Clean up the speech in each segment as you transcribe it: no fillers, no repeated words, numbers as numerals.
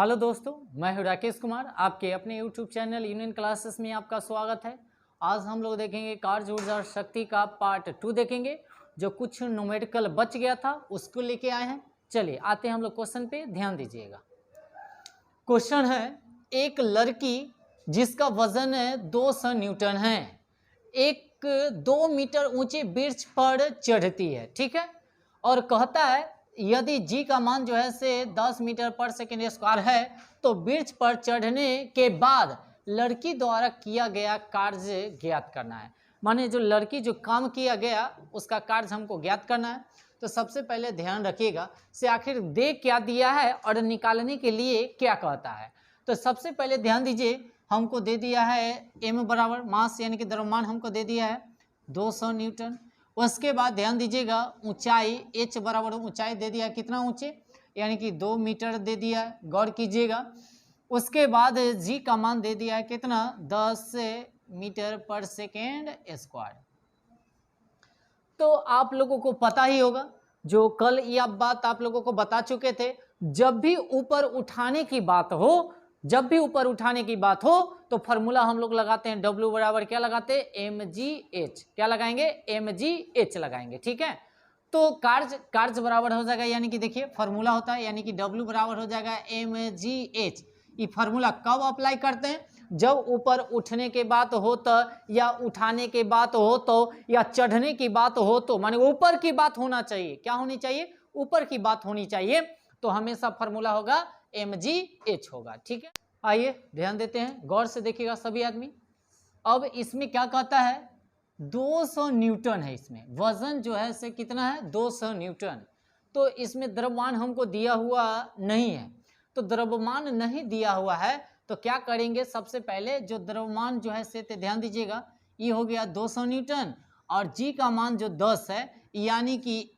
Hello दोस्तों, मैं हूं राकेश कुमार। आपके अपने यूट्यूब चैनल यूनियन क्लासेस में आपका स्वागत है। आज हम लोग देखेंगे कार्य ऊर्जा शक्ति का पार्ट 2 देखेंगे। जो कुछ न्यूमेरिकल बच गया था उसको लेके आए हैं। चलिए आते हैं हम लोग क्वेश्चन पे, ध्यान दीजिएगा। क्वेश्चन है, एक लड़की जिसका वजन 200 न्यूटन है, एक 2 मीटर ऊंचे वृक्ष पर चढ़ती है, ठीक है, और कहता है यदि जी का मान जो है से 10 मीटर पर सेकेंड स्क्वायर है तो वृक्ष पर चढ़ने के बाद लड़की द्वारा किया गया कार्य ज्ञात करना है। माने जो लड़की जो काम किया गया उसका कार्य हमको ज्ञात करना है। तो सबसे पहले ध्यान रखिएगा से आखिर दे क्या दिया है और निकालने के लिए क्या कहता है। तो सबसे पहले ध्यान दीजिए, हमको दे दिया है m बराबर मास यानी कि द्रव्यमान हमको दे दिया है 200 न्यूटन। उसके बाद ध्यान दीजिएगा ऊंचाई h बराबर ऊंचाई दे दिया, कितना ऊंचे यानी कि 2 मीटर दे दिया, गौर कीजिएगा। उसके बाद g का मान दे दिया है कितना 10 मीटर पर सेकेंड स्क्वायर। तो आप लोगों को पता ही होगा, जो कल यह बात आप लोगों को बता चुके थे, जब भी ऊपर उठाने की बात हो, जब भी ऊपर उठाने की बात हो तो फॉर्मूला हम लोग लगाते हैं W बराबर क्या लगाते हैं mgh, क्या लगाएंगे mgh लगाएंगे, ठीक है। तो कार्य बराबर हो जाएगा, यानी कि देखिए फॉर्मूला होता है यानी कि W बराबर हो जाएगा mgh। ये फार्मूला कब अप्लाई करते हैं, जब ऊपर उठने के बात हो तो, या उठाने के बात हो तो, या चढ़ने की बात हो तो, माने ऊपर की बात होना चाहिए। क्या होनी चाहिए, ऊपर की बात होनी चाहिए। तो हमेशा फार्मूला होगा mgh होगा, ठीक है। आइए ध्यान देते हैं, गौर से देखिएगा सभी आदमी। अब इसमें क्या कहता है 200 न्यूटन है, इसमें वजन जो है से कितना है 200 न्यूटन। तो इसमें द्रव्यमान हमको दिया हुआ नहीं है, तो द्रव्यमान नहीं दिया हुआ है तो क्या करेंगे, सबसे पहले जो द्रव्यमान जो है से ध्यान दीजिएगा, ये हो गया 200 न्यूटन और जी का मान जो 10 है, यानी कि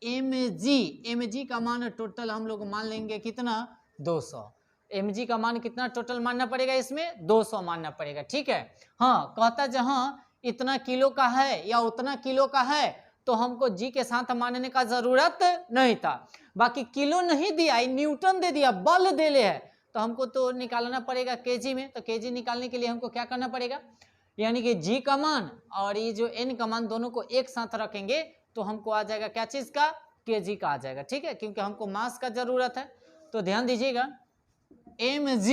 mg का मान टोटल हम लोग मान लेंगे कितना 200। mg का मान कितना टोटल मानना पड़ेगा, इसमें 200 मानना पड़ेगा, ठीक है। हाँ, कहता जहां इतना किलो का है या उतना किलो का है तो हमको जी के साथ मानने का जरूरत नहीं था। बाकी किलो नहीं दिया, न्यूटन दे दिया, बल दे ले है, तो हमको तो निकालना पड़ेगा केजी में। तो केजी निकालने के लिए हमको क्या करना पड़ेगा, यानी कि जी का मान और ये जो एन का मान दोनों को एक साथ रखेंगे तो हमको आ जाएगा क्या चीज का, केजी का आ जाएगा, ठीक है, क्योंकि हमको मास का जरूरत है। तो ध्यान दीजिएगा mg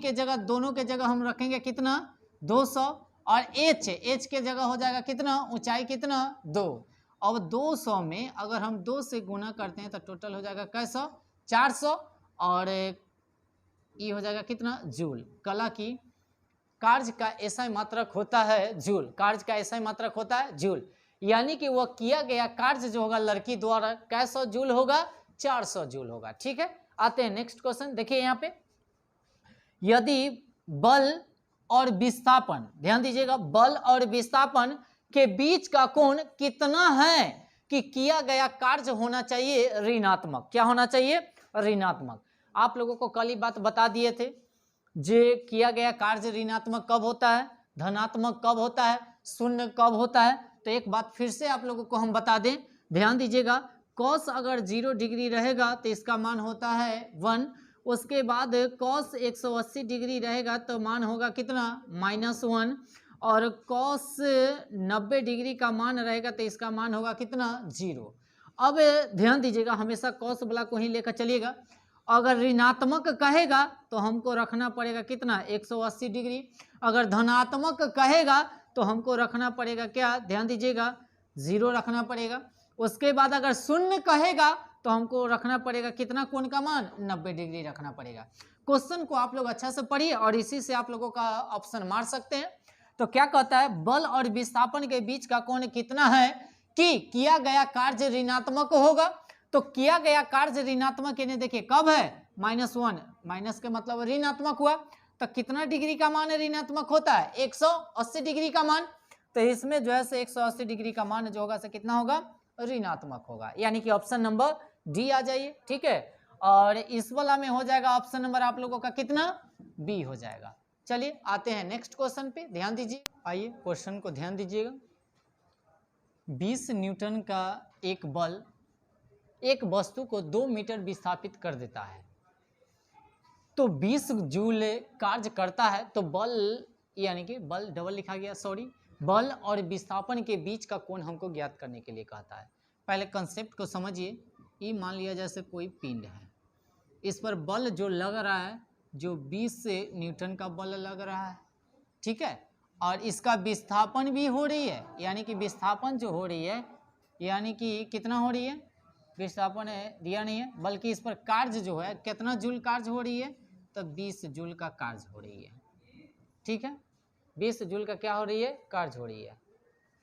के जगह दोनों के जगह हम रखेंगे कितना 200 और h के जगह हो जाएगा कितना, ऊंचाई कितना 2। अब 200 में अगर हम 2 से गुना करते हैं तो टोटल हो जाएगा कैसा 400 और ये हो जाएगा कितना जूल। कला की कार्य का ऐसा मात्रक होता है जूल, कार्य का ऐसा मात्रक होता है जूल, यानी कि वह किया गया कार्य जो होगा लड़की द्वारा कैसा जूल होगा 400 जूल होगा, ठीक है। आते हैं नेक्स्ट क्वेश्चन, देखिए यहाँ पे यदि बल और विस्थापन, ध्यान दीजिएगा, बल और विस्थापन के बीच का कोण कितना है कि किया गया कार्य होना चाहिए ऋणात्मक। क्या होना चाहिए, ऋणात्मक। आप लोगों को कल ही बात बता दिए थे, जे किया गया कार्य ऋणात्मक कब होता है, धनात्मक कब होता है, शून्य कब होता है। तो एक बात फिर से आप लोगों को हम बता दें, ध्यान दीजिएगा, कॉस अगर 0 डिग्री रहेगा तो इसका मान होता है 1। उसके बाद कॉस 180 डिग्री रहेगा तो मान होगा कितना -1, और कॉस 90 डिग्री का मान रहेगा तो इसका मान होगा कितना 0। अब ध्यान दीजिएगा, हमेशा कॉस वाला को ही लेकर चलिएगा। अगर ऋणात्मक कहेगा तो हमको रखना पड़ेगा कितना 180 डिग्री, अगर धनात्मक कहेगा तो हमको रखना पड़ेगा क्या, ध्यान दीजिएगा 0 रखना पड़ेगा। उसके बाद अगर शून्य कहेगा तो हमको रखना पड़ेगा कितना कोण का मान 90 डिग्री रखना पड़ेगा। क्वेश्चन को आप लोग अच्छा से पढ़िए और इसी से आप लोगों का ऑप्शन मार सकते हैं। तो क्या कहता है, बल और विस्थापन के बीच का कोण कितना है कि किया गया कार्य ऋणात्मक होगा। तो किया गया कार्य ऋणात्मक यानी देखिए कब है -1, माइनस के मतलब ऋणात्मक हुआ, तो कितना डिग्री का मान ऋणात्मक होता है 180 डिग्री का मान। तो इसमें जो है से 180 डिग्री का मान जो होगा से कितना होगा ऋणात्मक होगा, यानी कि ऑप्शन नंबर डी आ जाइए, ठीक है। और इस वाला में हो जाएगा ऑप्शन नंबर आप लोगों का कितना बी हो जाएगा। चलिए आते हैं नेक्स्ट क्वेश्चन पे, ध्यान दीजिए। आइए क्वेश्चन को ध्यान दीजिएगा। 20 न्यूटन का एक बल एक वस्तु को 2 मीटर विस्थापित कर देता है। तो 20 जूल कार्य करता है, तो बल यानी कि बल डबल लिखा गया, सॉरी, बल और विस्थापन के बीच का कोण हमको ज्ञात करने के लिए कहता है। पहले कंसेप्ट को समझिए। ये मान लिया जैसे कोई पिंड है, इस पर बल जो लग रहा है, जो 20 न्यूटन का बल लग रहा है, ठीक है, और इसका विस्थापन भी हो रही है, यानी कि विस्थापन जो हो रही है, यानी कि कितना हो रही है, विस्थापन है दिया नहीं है, बल्कि इस पर कार्य जो है कितना जूल कार्य हो रही है, तो 20 जूल का कार्य हो रही है, ठीक है, 20 जूल का क्या हो रही है, कार्य हो रही है।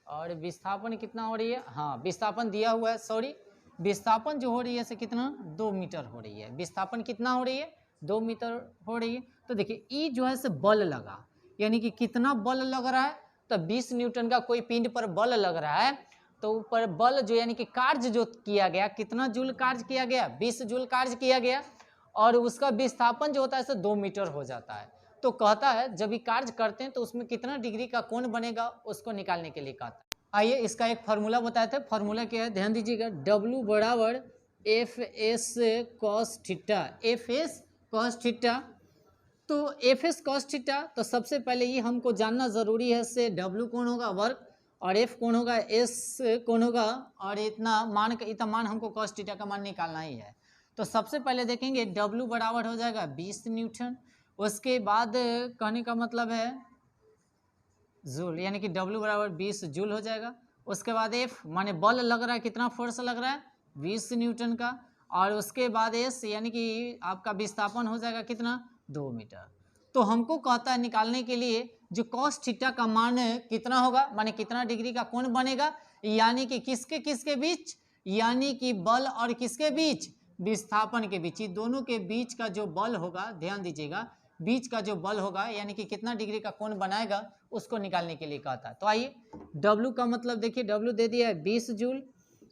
और विस्थापन कितना हो रही है, हाँ विस्थापन दिया हुआ है, सॉरी, विस्थापन जो हो रही है से कितना 2 मीटर हो रही है, विस्थापन कितना हो रही है 2 मीटर हो रही है। तो देखिए ई जो है से बल लगा, यानी कि कितना बल लग रहा है, तो 20 न्यूटन का कोई पिंड पर बल लग रहा है, तो ऊपर बल जो यानी कि कार्य जो किया गया, कितना जूल कार्य किया गया, 20 जूल कार्य किया गया, और उसका विस्थापन जो होता है 2 मीटर हो जाता है। तो कहता है जब ये कार्य करते हैं तो उसमें कितना डिग्री का कोण बनेगा, उसको निकालने के लिए कहता है। आइए इसका एक फार्मूला बताए थे, फार्मूला क्या है, ध्यान दीजिएगा, W बराबर F S cos theta, F S cos theta. तो एफ एस कॉस थीटा, तो सबसे पहले ये हमको जानना जरूरी है, से W कौन होगा वर्ग, और F कौन होगा, S कौन होगा, और इतना मान हमको कॉस थीटा का मान निकालना ही है। तो सबसे पहले देखेंगे W बराबर हो जाएगा 20 न्यूटन, उसके बाद कहने का मतलब है जूल, यानी कि W बराबर 20 जूल हो जाएगा। उसके बाद F माने बल लग रहा है, कितना फोर्स लग रहा है 20 न्यूटन का, और उसके बाद S यानी कि आपका विस्थापन हो जाएगा कितना 2 मीटर। तो हमको कहता है निकालने के लिए जो कॉस थीटा का मान कितना होगा, माने कितना डिग्री का कोण बनेगा, यानी कि किसके किसके बीच, यानी कि बल और किसके बीच, विस्थापन के बीच, दोनों के बीच का जो बल होगा, ध्यान दीजिएगा, बीच का जो बल होगा यानी कि कितना डिग्री का कोण बनाएगा, उसको निकालने के लिए कहता है। तो आइए W का मतलब देखिए, W दे दिया है 20 जूल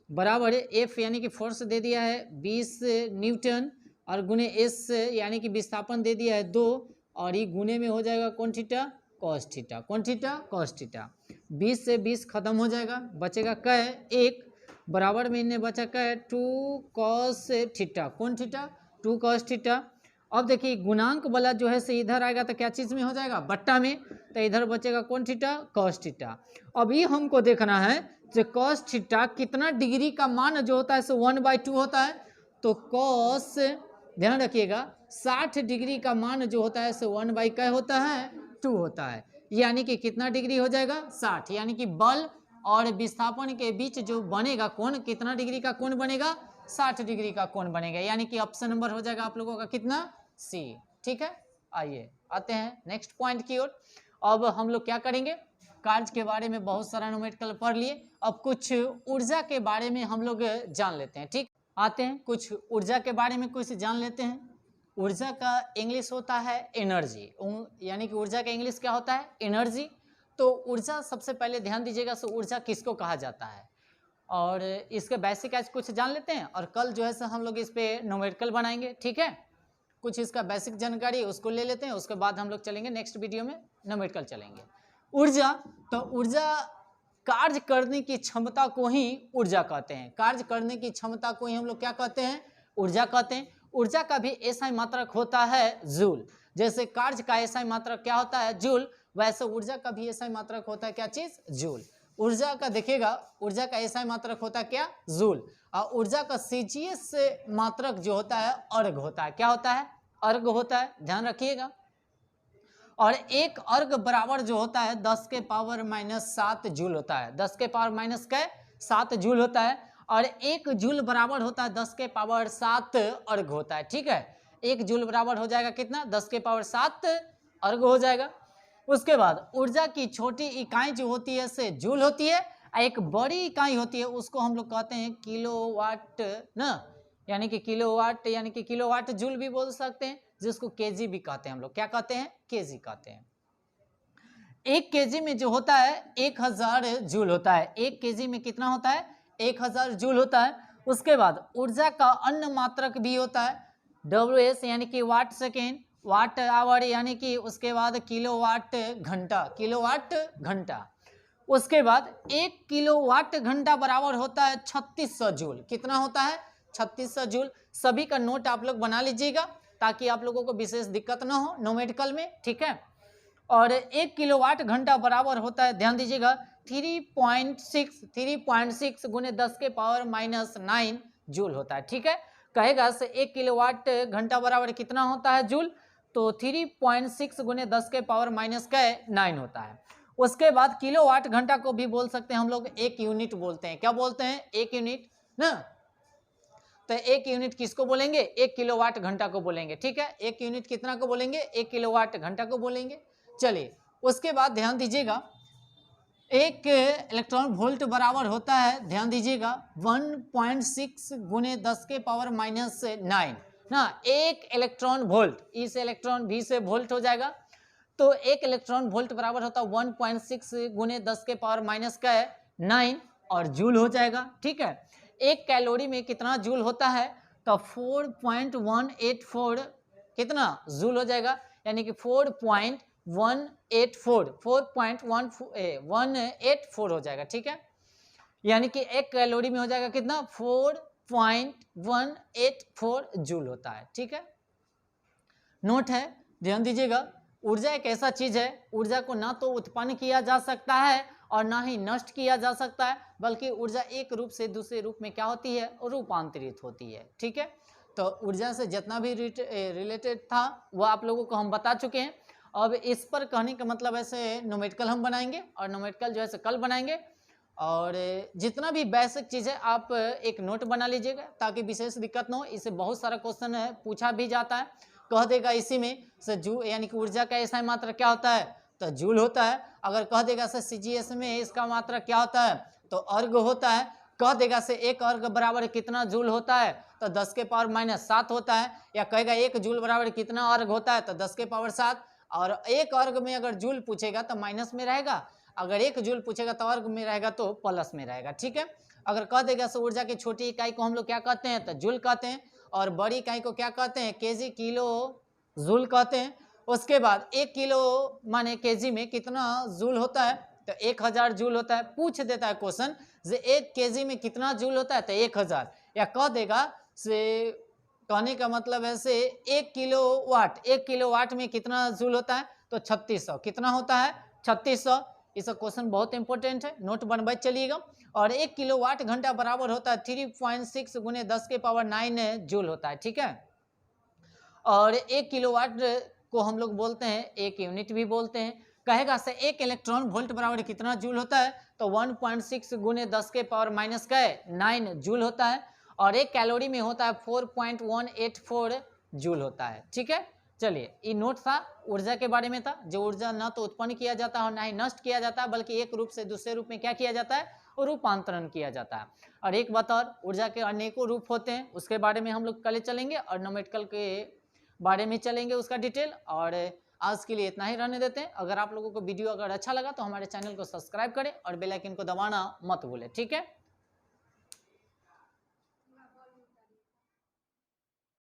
बराबर है F यानी कि फोर्स दे दिया है 20 न्यूटन, और गुने S यानी कि विस्थापन दे दिया है 2, और ये गुने में हो जाएगा कौन थीटा, कॉस थीटा, कौन थीटा, कॉस थीटा। 20 से 20 खत्म हो जाएगा, बचेगा कै 1, बराबर में इन्हें बचा कै 2 कॉस थीटा, कौन थीटा, 2 कॉस थीटा। अब देखिए गुणांक वाला जो है से इधर आएगा तो क्या चीज में हो जाएगा, बट्टा में, तो इधर बचेगा कौन थीटा, कॉस थीटा। अब ये हमको देखना है जो कॉस थीटा कितना डिग्री का मान जो होता है सो 1/2 होता है, तो कॉस ध्यान रखिएगा 60 डिग्री का मान जो होता है सो 1/2 होता है 2 होता है, यानी कि कितना डिग्री हो जाएगा 60, यानी कि बल और विस्थापन के बीच जो बनेगा कोण, कितना डिग्री का कोण बनेगा, 60 डिग्री का कोण बनेगा, यानी कि ऑप्शन नंबर हो जाएगा आप लोगों का कितना, सी, ठीक है। आइए आते हैं नेक्स्ट पॉइंट की ओर। अब हम लोग क्या करेंगे, कार्य के बारे में बहुत सारा न्यूमेरिकल पढ़ लिए, अब कुछ ऊर्जा के बारे में हम लोग जान लेते हैं, ठीक। आते हैं कुछ ऊर्जा के बारे में कुछ जान लेते हैं। ऊर्जा का इंग्लिश होता है एनर्जी, यानी कि ऊर्जा का इंग्लिश क्या होता है, एनर्जी। तो ऊर्जा सबसे पहले ध्यान दीजिएगा, सो ऊर्जा किसको कहा जाता है, और इसके बेसिक आज कुछ जान लेते हैं, और कल जो है सो हम लोग इस पे न्यूमेरिकल बनाएंगे, ठीक है। कुछ इसका बेसिक जानकारी उसको ले लेते हैं, उसके बाद हम लोग चलेंगे नेक्स्ट वीडियो में न्यूमेरिकल चलेंगे। ऊर्जा, तो ऊर्जा कार्य करने की क्षमता को ही ऊर्जा कहते हैं, कार्य करने की क्षमता को ही हम लोग क्या कहते हैं, ऊर्जा कहते हैं। ऊर्जा का भी ऐसा ही मात्रक होता है जूल, जैसे कार्य का ऐसा ही मात्रक क्या होता है जूल, वैसे ऊर्जा का भी ऐसा ही मात्रक होता है क्या चीज, जूल। ऊर्जा का देखिएगा, ऊर्जा का ऐसा ही मात्रक होता है क्या, जूल, और ऊर्जा का सीजीएस मात्रक जो होता है अर्घ होता है, क्या होता है, अर्घ होता है, ध्यान रखिएगा। और एक अर्घ बराबर जो होता है 10 के पावर -7 जूल होता है, 10 के पावर -7 जूल होता है, और एक जूल बराबर होता है 10 के पावर 7 अर्घ होता है, ठीक है। एक जूल बराबर हो जाएगा कितना, 10 के पावर 7 अर्घ हो जाएगा। उसके बाद ऊर्जा की छोटी इकाई जो होती है से जूल होती है, एक बड़ी इकाई होती है उसको हम लोग कहते हैं किलोवाट ना, यानी कि किलोवाट, यानी कि किलोवाट जूल भी बोल सकते हैं, जिसको केजी भी कहते हैं हम लोग, क्या कहते हैं, केजी कहते हैं। एक केजी में जो होता है 1000 जूल होता है, एक केजी में कितना होता है 1000 जूल होता है। उसके बाद ऊर्जा का अन्य मात्रक भी होता है WS, यानी कि वाट सेकेंड, वाट आवर, यानी कि उसके बाद किलोवाट घंटा, किलोवाट घंटा। उसके बाद 1 किलोवाट घंटा बराबर होता है 3600 जूल, कितना होता है 3600 जूल। सभी का नोट आप लोग बना लीजिएगा, ताकि आप लोगों को विशेष दिक्कत ना हो न्यूमेरिकल में, ठीक है। और 1 किलोवाट घंटा बराबर होता है, ध्यान दीजिएगा 3.6 गुने 10 के पावर -9 जूल होता है, ठीक है। कहेगा से 1 किलोवाट घंटा बराबर कितना होता है जूल, तो 3.6 गुने 10 के पावर -9 होता है। उसके बाद किलोवाट घंटा को भी बोल सकते हैं हम लोग, एक यूनिट बोलते हैं, क्या बोलते हैं, एक यूनिट ना। तो एक यूनिट किसको बोलेंगे, 1 किलोवाट घंटा को बोलेंगे, ठीक है। एक यूनिट कितना को बोलेंगे, 1 किलोवाट घंटा को बोलेंगे। चलिए उसके बाद ध्यान दीजिएगा 1 इलेक्ट्रॉन वोल्ट बराबर होता है, ध्यान दीजिएगा 1.6 गुने 10 के पावर -9 ना। 1 इलेक्ट्रॉन वोल्ट, ई से इलेक्ट्रॉन, भी से वोल्ट हो जाएगा, तो 1 इलेक्ट्रॉन वोल्ट बराबर होता है 1.6 गुने 10 के पावर -9 और जूल हो जाएगा, ठीक है। 1 कैलोरी में कितना जूल होता है, तो 4.184 कितना जूल हो जाएगा, यानी कि 4.184 हो जाएगा, ठीक है। यानी कि 1 कैलोरी में हो जाएगा कितना, 4.184 जूल होता है, ठीक है। नोट है, ध्यान दीजिएगा ऊर्जा एक ऐसा चीज है, ऊर्जा को ना तो उत्पन्न किया जा सकता है और ना ही नष्ट किया जा सकता है, बल्कि ऊर्जा एक रूप से दूसरे रूप में क्या होती है, रूपांतरित होती है, ठीक है। तो ऊर्जा से जितना भी रिलेटेड था वो आप लोगों को हम बता चुके हैं। अब इस पर कहने का मतलब ऐसे न्यूमेरिकल हम बनाएंगे और न्यूमेरिकल जो है कल बनाएंगे। और जितना भी बेसिक चीज़ है आप एक नोट बना लीजिएगा ताकि विशेष दिक्कत ना हो। इससे बहुत सारा क्वेश्चन है पूछा भी जाता है, कह देगा इसी में से जू यानी कि ऊर्जा का ऐसा मात्रा क्या होता है, तो जूल होता है। अगर कह देगा से CGS में इसका मात्रा क्या होता है, तो अर्ग होता है। कह देगा से 1 अर्ग बराबर कितना जूल होता है, तो 10 के पावर -7 होता है। या कहेगा 1 जूल बराबर कितना अर्ग होता है, तो 10 के पावर 7। और 1 अर्ग में अगर जूल पूछेगा तो माइनस में रहेगा, अगर 1 जूल पूछेगा तो अर्ग में रहेगा तो प्लस में रहेगा, ठीक है। अगर कह देगा से ऊर्जा की छोटी इकाई को हम लोग क्या कहते हैं, तो जूल कहते हैं, और बड़ी इकाई को क्या कहते हैं, केजी, किलो जूल कहते हैं। उसके बाद 1 किलो माने केजी में कितना जूल होता है, तो 1000 जूल होता है। पूछ देता है क्वेश्चन जे 1 केजी में कितना जूल होता है, तो 1000। या कह देगा से कहने का मतलब है से 1 किलोवाट में कितना जूल होता है, तो 3600 कितना होता है, 3600। इस क्वेश्चन बहुत इंपॉर्टेंट है, नोट बनवाए चलिएगा। और 1 किलोवाट घंटा बराबर होता है 3.6 गुने 10 के पावर 9 जूल होता है, ठीक है। और 1 किलोवाट को हम लोग बोलते हैं, एक यूनिट भी बोलते हैं। कहेगा से 1 इलेक्ट्रॉन वोल्ट बराबर कितना जूल होता है, तो 1.6 गुने 10 के पावर -9 जूल होता है। और 1 कैलोरी में होता है 4.184 जूल होता है, ठीक है। चलिए ये नोट था ऊर्जा के बारे में था, जो ऊर्जा ना तो उत्पन्न किया जाता है और ना ही नष्ट किया जाता है, बल्कि एक रूप से दूसरे रूप में क्या किया जाता है, रूपांतरण किया जाता है। और एक बात और, ऊर्जा के अनेकों रूप होते हैं, उसके बारे में हम लोग कल चलेंगे और न्यूमेरिकल के बारे में चलेंगे उसका डिटेल। और आज के लिए इतना ही रहने देते हैं। अगर आप लोगों को वीडियो अगर अच्छा लगा तो हमारे चैनल को सब्सक्राइब करें और बेल आइकन को दबाना मत भूलें, ठीक है।